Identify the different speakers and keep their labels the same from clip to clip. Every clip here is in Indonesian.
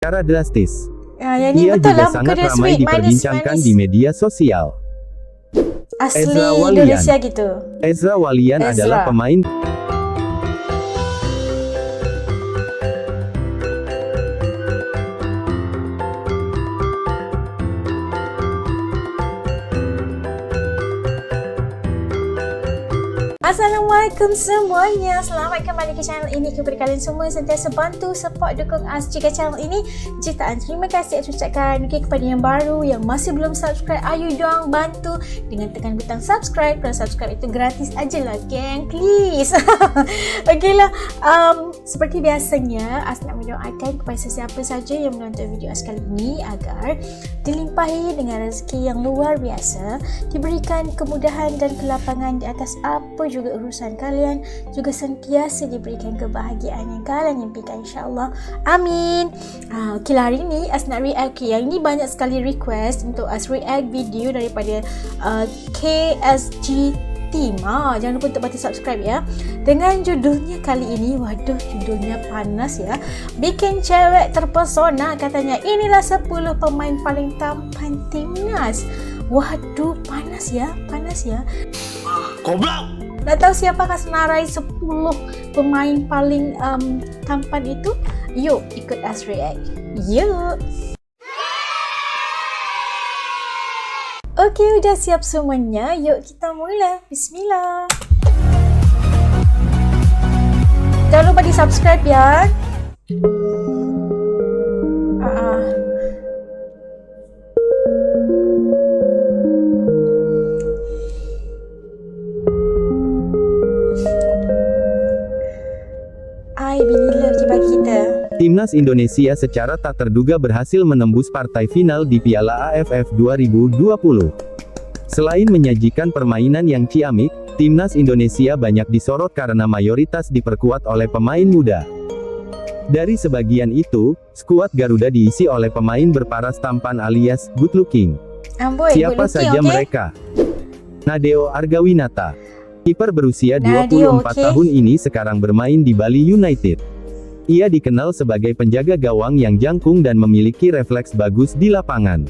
Speaker 1: secara drastis.
Speaker 2: Yang ni
Speaker 1: Ia
Speaker 2: betul
Speaker 1: juga
Speaker 2: lah,
Speaker 1: sangat
Speaker 2: muka dia
Speaker 1: ramai
Speaker 2: sweet,
Speaker 1: diperbincangkan
Speaker 2: manis.
Speaker 1: di media sosial.
Speaker 2: Asli
Speaker 1: Ezra Walian.
Speaker 2: Indonesia gitu.
Speaker 1: Ezra Walian
Speaker 2: Ezra.
Speaker 1: adalah pemain
Speaker 2: Assalamualaikum semuanya. Selamat kembali ke channel ini. Kepada kalian semua sentiasa bantu, support, dukung us jika channel ini jutaan terima kasih ucapkan. Kepada yang baru yang masih belum subscribe, ayo dong bantu dengan tekan butang subscribe. Kalau subscribe itu gratis aja lah geng, please. Okey lah, seperti biasanya As nak mendoakan kepada sesiapa saja yang menonton video As kali ini agar dilimpahi dengan rezeki yang luar biasa, diberikan kemudahan dan kelapangan di atas apa juga urusan kalian, juga sentiasa diberikan kebahagiaan yang kalian impikan, insyaAllah. Amin. Okey lah, hari ni As nak react. Yang ni banyak sekali request untuk As react video daripada KSG Team. Jangan lupa untuk bantu subscribe ya. Dengan judulnya kali ini, waduh judulnya panas ya. Bikin cewek terpesona katanya. Inilah 10 pemain paling tampan timnas. Waduh, panas ya, panas ya.
Speaker 3: Goblok.
Speaker 2: Nak tahu siapakah senarai 10 pemain paling tampan itu? Yuk ikut As react. Yuk. Okey, udah siap semuanya. Yuk kita mula. Bismillah. Jangan lupa di subscribe ya. Bini love bagi kita.
Speaker 1: Timnas Indonesia secara tak terduga berhasil menembus partai final di Piala AFF 2020. Selain menyajikan permainan yang ciamik, Timnas Indonesia banyak disorot karena mayoritas diperkuat oleh pemain muda. Dari sebagian itu, skuad Garuda diisi oleh pemain berparas tampan alias good looking. Siapa saja mereka? Nadeo Argawinata, kiper berusia 24 tahun ini sekarang bermain di Bali United. Ia dikenal sebagai penjaga gawang yang jangkung dan memiliki refleks bagus di lapangan.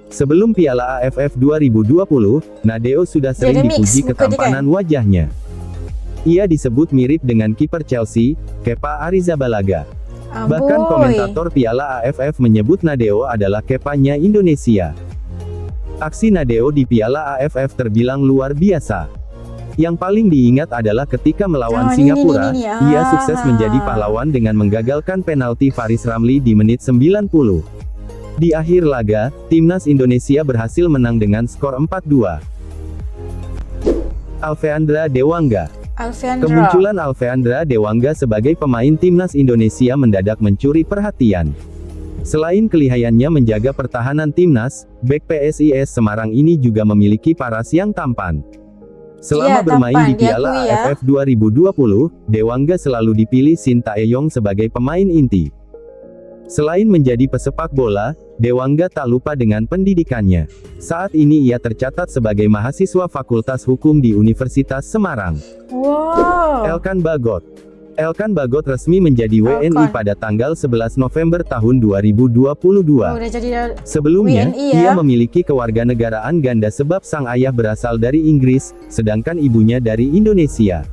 Speaker 1: Sebelum Piala AFF 2020, Nadeo sudah sering dipuji ketampanan wajahnya. Ia disebut mirip dengan kiper Chelsea, Kepa Arrizabalaga. Bahkan komentator Piala AFF menyebut Nadeo adalah Kepanya Indonesia. Aksi Nadeo di Piala AFF terbilang luar biasa. Yang paling diingat adalah ketika melawan Singapura, ia sukses menjadi pahlawan dengan menggagalkan penalti Faris Ramli di menit 90. Di akhir laga, Timnas Indonesia berhasil menang dengan skor 4-2. Alfeandra Dewangga. Kemunculan Alfeandra Dewangga sebagai pemain Timnas Indonesia mendadak mencuri perhatian. Selain kelihayannya menjaga pertahanan Timnas, bek PSIS Semarang ini juga memiliki paras yang tampan. Selama bermain di Piala AFF 2020, Dewangga selalu dipilih Shin Tae-yong sebagai pemain inti. Selain menjadi pesepak bola, Dewangga tak lupa dengan pendidikannya. Saat ini ia tercatat sebagai mahasiswa Fakultas Hukum di Universitas Semarang. Elkan Bagot. Elkan Bagot resmi menjadi WNI pada tanggal 11 November tahun 2022. Sebelumnya, ia memiliki kewarganegaraan ganda sebab sang ayah berasal dari Inggris, sedangkan ibunya dari Indonesia.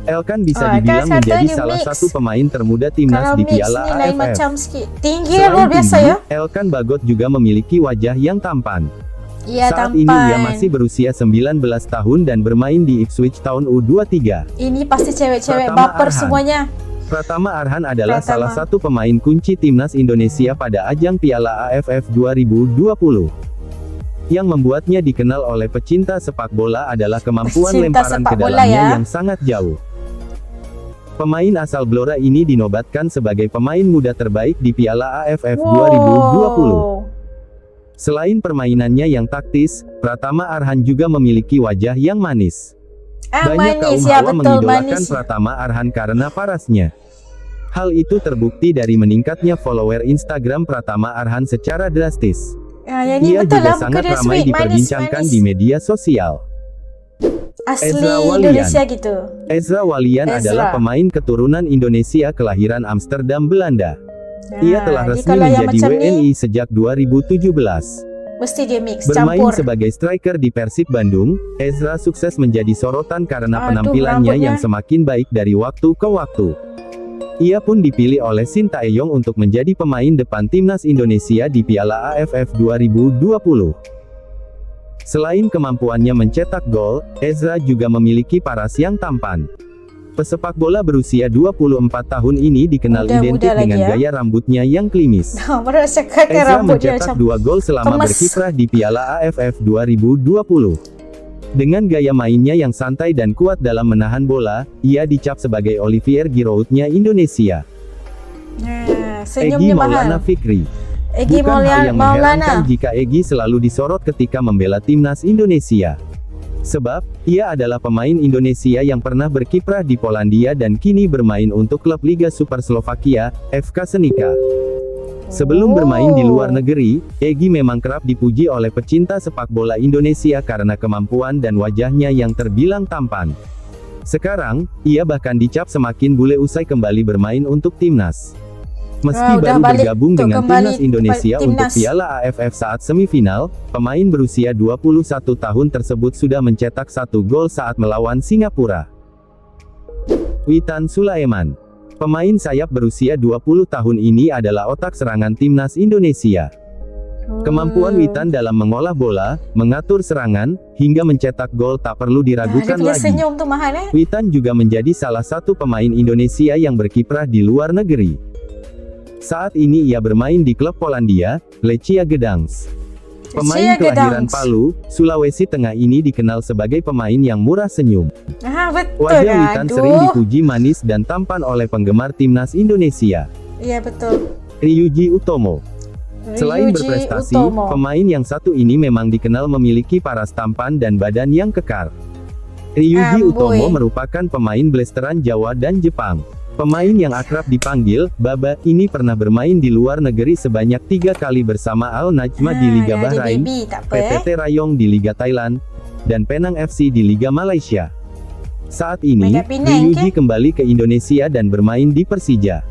Speaker 1: Elkan bisa dibilang menjadi salah satu pemain termuda Timnas di Piala AFF.
Speaker 2: Luar biasa ya.
Speaker 1: Elkan Bagot juga memiliki wajah yang tampan. Saat
Speaker 2: tampan.
Speaker 1: ini ia masih berusia 19 tahun dan bermain di Ipswich Town U23.
Speaker 2: Ini pasti cewek-cewek baper semuanya.
Speaker 1: Pratama Arhan adalah salah satu pemain kunci Timnas Indonesia pada ajang Piala AFF 2020. Yang membuatnya dikenal oleh pecinta sepak bola adalah kemampuan lemparan ke dalamnya yang sangat jauh. Pemain asal Blora ini dinobatkan sebagai pemain muda terbaik di Piala AFF 2020. Selain permainannya yang taktis, Pratama Arhan juga memiliki wajah yang manis. Banyak kaum hawa mengidolakan Pratama Arhan karena parasnya. Hal itu terbukti dari meningkatnya follower Instagram Pratama Arhan secara drastis. Ia juga sangat ramai diperbincangkan di media sosial. Ezra Walian. Ezra Walian adalah pemain keturunan Indonesia kelahiran Amsterdam, Belanda. Ia telah
Speaker 2: jadi
Speaker 1: resmi
Speaker 2: kalau yang
Speaker 1: menjadi
Speaker 2: macam
Speaker 1: WNI
Speaker 2: ni,
Speaker 1: sejak 2017.
Speaker 2: mesti dia mix,
Speaker 1: Bermain
Speaker 2: campur.
Speaker 1: sebagai striker di Persib Bandung, Ezra sukses menjadi sorotan karena
Speaker 2: Aduh,
Speaker 1: penampilannya
Speaker 2: rambutnya.
Speaker 1: yang semakin baik dari waktu ke waktu. Ia pun dipilih oleh Sintayong untuk menjadi pemain depan timnas Indonesia di Piala AFF 2020. Selain kemampuannya mencetak gol, Ezra juga memiliki paras yang tampan. Pesepak bola berusia 24 tahun ini dikenal
Speaker 2: Muda-muda
Speaker 1: identik
Speaker 2: lagi
Speaker 1: dengan
Speaker 2: ya.
Speaker 1: gaya rambutnya yang klimis.
Speaker 2: Baru cakap
Speaker 1: Ezra
Speaker 2: rambutnya
Speaker 1: mencetak
Speaker 2: macam
Speaker 1: 2 gol selama
Speaker 2: kemas.
Speaker 1: berkiprah di Piala AFF 2020. Dengan gaya mainnya yang santai dan kuat dalam menahan bola, ia dicap sebagai Olivier Giroudnya Indonesia.
Speaker 2: Nah,
Speaker 1: Egy
Speaker 2: senyumnya
Speaker 1: Maulana
Speaker 2: mahal.
Speaker 1: Fikri.
Speaker 2: Egy
Speaker 1: Bukan hal yang mengherankan
Speaker 2: Maulana.
Speaker 1: jika Egy selalu disorot ketika membela timnas Indonesia. Sebab, ia adalah pemain Indonesia yang pernah berkiprah di Polandia dan kini bermain untuk klub Liga Super Slovakia, FK Senica. Sebelum bermain di luar negeri, Egy memang kerap dipuji oleh pecinta sepak bola Indonesia karena kemampuan dan wajahnya yang terbilang tampan. Sekarang, ia bahkan dicap semakin bule usai kembali bermain untuk timnas. Meski
Speaker 2: Udah
Speaker 1: baru
Speaker 2: balik
Speaker 1: bergabung
Speaker 2: untuk
Speaker 1: dengan
Speaker 2: kembali
Speaker 1: timnas Indonesia
Speaker 2: timnas.
Speaker 1: untuk Piala AFF saat semifinal, pemain berusia 21 tahun tersebut sudah mencetak 1 gol saat melawan Singapura. Witan Sulaiman. Pemain sayap berusia 20 tahun ini adalah otak serangan timnas Indonesia. Kemampuan Witan dalam mengolah bola, mengatur serangan, hingga mencetak gol tak perlu
Speaker 2: Dia
Speaker 1: diragukan
Speaker 2: punya
Speaker 1: lagi.
Speaker 2: senyum tu mahal
Speaker 1: Witan juga menjadi salah satu pemain Indonesia yang berkiprah di luar negeri. Saat ini ia bermain di klub Polandia, Lechia Gdansk. Pemain
Speaker 2: Lechia
Speaker 1: kelahiran
Speaker 2: Gdansk.
Speaker 1: Palu, Sulawesi Tengah ini dikenal sebagai pemain yang murah senyum.
Speaker 2: Betul.
Speaker 1: Wajah Witan
Speaker 2: Aduh.
Speaker 1: sering dipuji manis dan tampan oleh penggemar timnas Indonesia.
Speaker 2: Iya betul.
Speaker 1: Ryuji Utomo. Selain
Speaker 2: Ryuji
Speaker 1: berprestasi,
Speaker 2: Utomo.
Speaker 1: pemain yang satu ini memang dikenal memiliki paras tampan dan badan yang kekar. Ryuji
Speaker 2: Amboi.
Speaker 1: Utomo merupakan pemain blasteran Jawa dan Jepang. Pemain yang akrab dipanggil Baba, ini pernah bermain di luar negeri sebanyak 3 kali bersama Al Najma di Liga
Speaker 2: dah
Speaker 1: Bahrain,
Speaker 2: baby, tak apa
Speaker 1: PTT Rayong di Liga Thailand, dan Penang FC di Liga Malaysia. Saat ini,
Speaker 2: Main kat Penang,
Speaker 1: Ryuji kembali ke Indonesia dan bermain di Persija.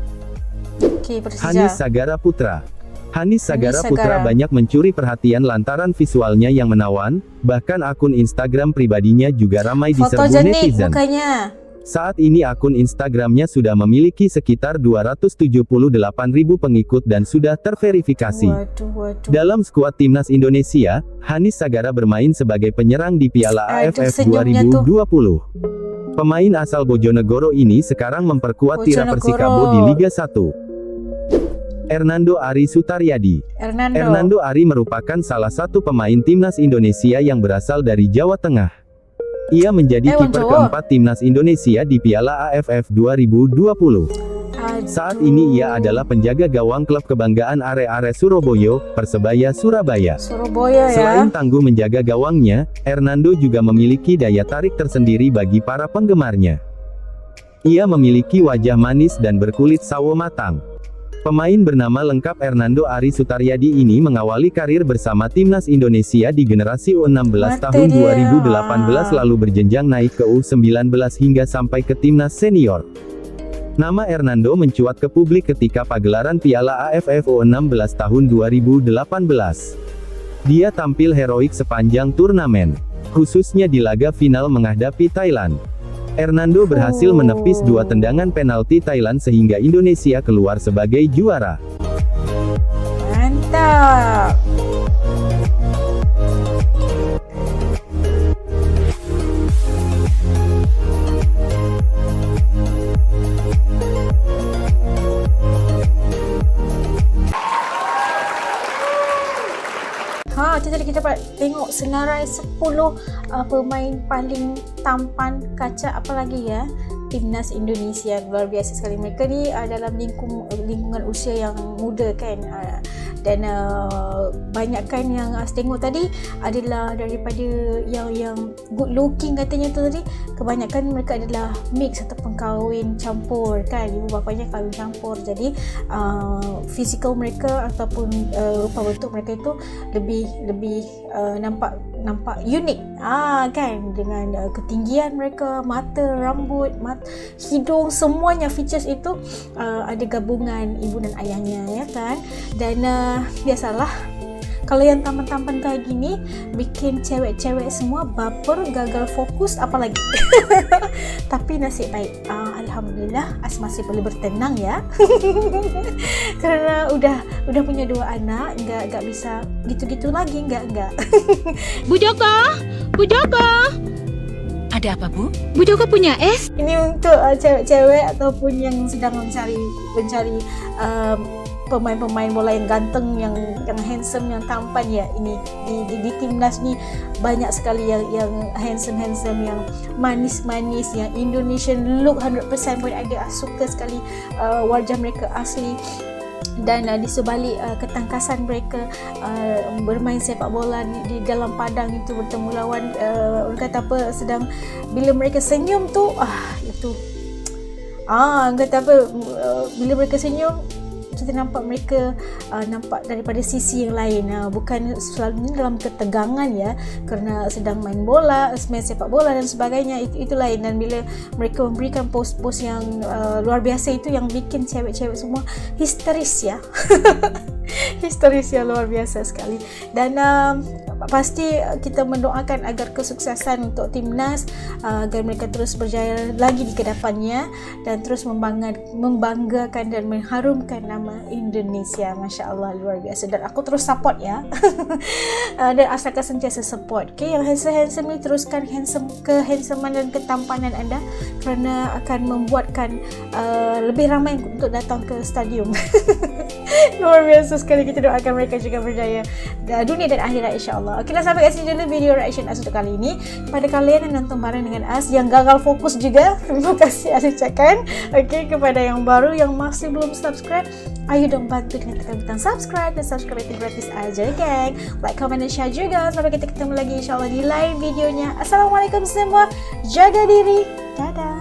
Speaker 2: Okey, Persija.
Speaker 1: Hanis Sagara Putra. Hanis Sagara Putra
Speaker 2: Sagara.
Speaker 1: banyak mencuri perhatian lantaran visualnya yang menawan, bahkan akun Instagram pribadinya juga ramai diserbu
Speaker 2: Fotogenik
Speaker 1: netizen.
Speaker 2: mukanya.
Speaker 1: Saat ini akun Instagramnya sudah memiliki sekitar 278.000 pengikut dan sudah terverifikasi.
Speaker 2: Waduh.
Speaker 1: Dalam skuad timnas Indonesia, Hanis Sagara bermain sebagai penyerang di Piala
Speaker 2: Aduh,
Speaker 1: AFF
Speaker 2: senyumnya
Speaker 1: 2020. Pemain asal Bojonegoro ini sekarang memperkuat Tira
Speaker 2: Bojonegoro.
Speaker 1: Persikabo di Liga 1. Hernando Ari Sutaryadi. Hernando Ari merupakan salah satu pemain timnas Indonesia yang berasal dari Jawa Tengah. Ia menjadi
Speaker 2: Wong
Speaker 1: kiper
Speaker 2: Jawa.
Speaker 1: keempat timnas Indonesia di Piala AFF 2020. Saat ini ia adalah penjaga gawang klub kebanggaan Are-Are Surabaya, Persebaya Surabaya.
Speaker 2: Surabaya ya.
Speaker 1: Selain tangguh menjaga gawangnya, Hernando juga memiliki daya tarik tersendiri bagi para penggemarnya. Ia memiliki wajah manis dan berkulit sawo matang. Pemain bernama lengkap Hernando Ari Sutaryadi ini mengawali karir bersama timnas Indonesia di generasi U16
Speaker 2: Mata
Speaker 1: tahun
Speaker 2: dia.
Speaker 1: 2018 lalu berjenjang naik ke U19 hingga sampai ke timnas senior. Nama Hernando mencuat ke publik ketika pagelaran Piala AFF U16 tahun 2018. Dia tampil heroik sepanjang turnamen, khususnya di laga final menghadapi Thailand. Hernando berhasil menepis 2 tendangan penalti Thailand sehingga Indonesia keluar sebagai juara.
Speaker 2: Mantap. Itu tadi kita dapat tengok senarai 10 pemain paling tampan kaca apa lagi ya timnas Indonesia. Luar biasa sekali. Mereka ni dalam lingkungan usia yang muda kan, dan banyak kan yang tengok tadi adalah daripada yang good looking katanya tu tadi. Kebanyakan mereka adalah mix ataupun kahwin campur kan, ibu bapanya kahwin campur. Jadi fizikal mereka ataupun rupa bentuk mereka itu lebih nampak nampak unik kan, dengan ketinggian mereka, mata, rambut, hidung, semuanya features itu ada gabungan ibu dan ayahnya ya kan. Dan biasalah kalau yang tampan-tampan kayak gini bikin cewek-cewek semua baper, gagal fokus, apalagi. Tapi nasib baik, alhamdulillah As masih boleh bertenang ya. Karena udah punya 2 anak, enggak bisa gitu-gitu lagi, enggak.
Speaker 4: Bu Joko, ada apa Bu? Bu Joko punya es?
Speaker 2: Ini untuk cewek-cewek ataupun yang sedang mencari pemain-pemain bola yang ganteng, yang handsome, yang tampan ya. Ini di timnas ni banyak sekali yang handsome, yang manis, yang Indonesian look 100% pun ada. Suka sekali wajah mereka asli. Dan di sebalik ketangkasan mereka bermain sepak bola di dalam padang itu, bertemu lawan, orang kata apa, sedang bila mereka senyum tu itu kata apa, bila mereka senyum kita nampak mereka nampak daripada sisi yang lain, bukan selalunya dalam ketegangan ya, kerana sedang main bola, main sepak bola dan sebagainya, itu lain. Dan bila mereka memberikan pose-pose yang luar biasa, itu yang bikin cewek-cewek semua histeris ya. Histeris ya, luar biasa sekali. Dan pasti kita mendoakan agar kesuksesan untuk timnas, agar mereka terus berjaya lagi di kedepannya dan terus membanggakan dan mengharumkan nama Indonesia. Masya Allah, luar biasa. Dan aku terus support ya. Dan asalkan sentiasa support. Okay, yang handsome ni teruskan kehandsoman dan ketampanan anda, kerana akan membuatkan lebih ramai untuk datang ke stadium. Luar biasa sekali. Kita doakan mereka juga berjaya dunia dan akhirat, insyaAllah. Okey, dah sampai kat sini dulu video reaction As untuk kali ini. Kepada kalian yang nonton bareng dengan As, yang gagal fokus juga, terima kasih As ucapkan. Okey, kepada yang baru yang masih belum subscribe, ayo dong bantu dengan tekan butang subscribe, dan subscribe itu gratis aja geng. Like, comment dan share juga. Sampai kita ketemu lagi insyaAllah di lain videonya. Assalamualaikum semua, jaga diri, dadah.